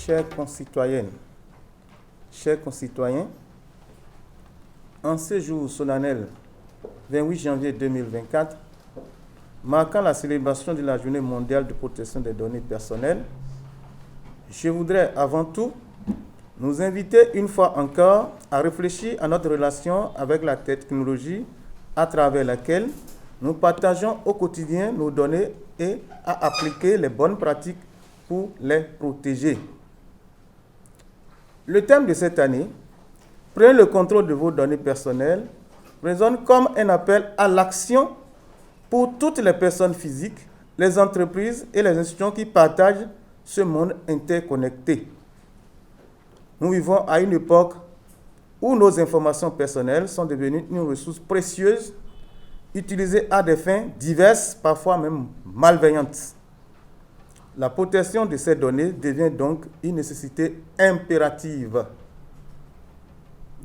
Chères concitoyennes, chers concitoyens, en ce jour solennel 28 janvier 2024, marquant la célébration de la Journée mondiale de protection des données personnelles, je voudrais avant tout nous inviter une fois encore à réfléchir à notre relation avec la technologie à travers laquelle nous partageons au quotidien nos données et à appliquer les bonnes pratiques pour les protéger. Le thème de cette année, prenez le contrôle de vos données personnelles, résonne comme un appel à l'action pour toutes les personnes physiques, les entreprises et les institutions qui partagent ce monde interconnecté. Nous vivons à une époque où nos informations personnelles sont devenues une ressource précieuse, utilisée à des fins diverses, parfois même malveillantes. La protection de ces données devient donc une nécessité impérative.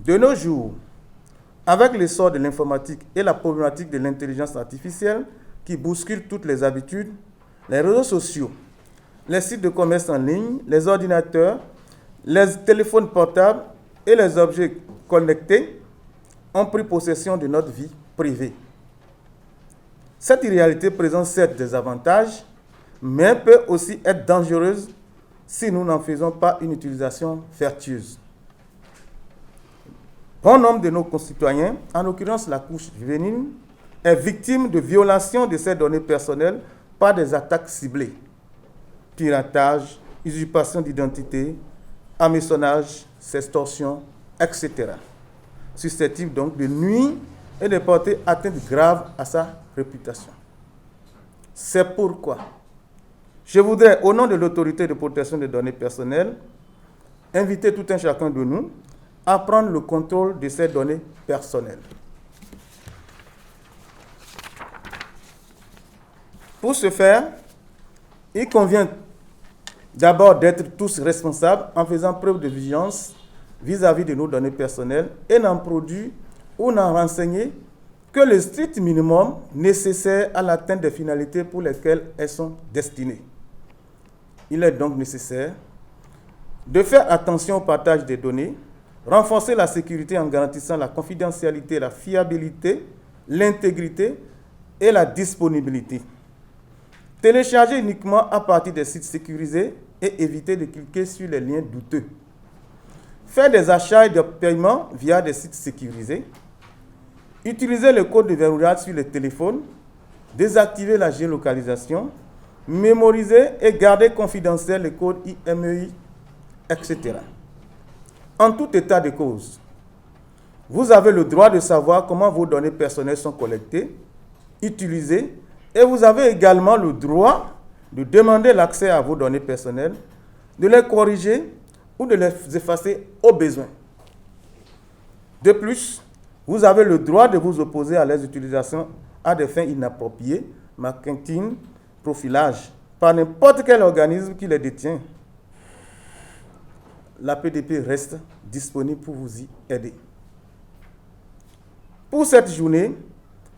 De nos jours, avec l'essor de l'informatique et la problématique de l'intelligence artificielle qui bouscule toutes les habitudes, les réseaux sociaux, les sites de commerce en ligne, les ordinateurs, les téléphones portables et les objets connectés ont pris possession de notre vie privée. Cette réalité présente certes des avantages, mais peut aussi être dangereuse si nous n'en faisons pas une utilisation vertueuse. Bon nombre de nos concitoyens, en l'occurrence la couche juvénile, est victime de violations de ces données personnelles par des attaques ciblées. Piratage, usurpation d'identité, hameçonnage, sextorsion, etc. Susceptibles donc de nuire et de porter atteinte grave à sa réputation. C'est pourquoi je voudrais, au nom de l'autorité de protection des données personnelles, inviter tout un chacun de nous à prendre le contrôle de ces données personnelles. Pour ce faire, il convient d'abord d'être tous responsables en faisant preuve de vigilance vis-à-vis de nos données personnelles et n'en produire ou n'en renseigner que le strict minimum nécessaire à l'atteinte des finalités pour lesquelles elles sont destinées. Il est donc nécessaire de faire attention au partage des données, renforcer la sécurité en garantissant la confidentialité, la fiabilité, l'intégrité et la disponibilité. Télécharger uniquement à partir des sites sécurisés et éviter de cliquer sur les liens douteux. Faire des achats et des paiements via des sites sécurisés. Utiliser le code de verrouillage sur les téléphones. Désactiver la géolocalisation. Mémoriser et garder confidentiel les codes IMEI, etc. En tout état de cause, vous avez le droit de savoir comment vos données personnelles sont collectées, utilisées, et vous avez également le droit de demander l'accès à vos données personnelles, de les corriger ou de les effacer au besoin. De plus, vous avez le droit de vous opposer à les utilisations à des fins inappropriées, marketing, profilage, par n'importe quel organisme qui les détient. L'APDP reste disponible pour vous y aider. Pour cette journée,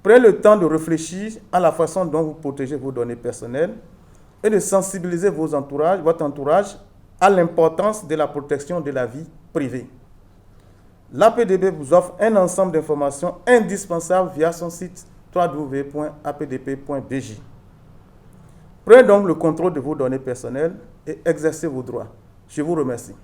prenez le temps de réfléchir à la façon dont vous protégez vos données personnelles et de sensibiliser votre entourage à l'importance de la protection de la vie privée. L'APDP vous offre un ensemble d'informations indispensables via son site www.apdp.bj. Prenez donc le contrôle de vos données personnelles et exercez vos droits. Je vous remercie.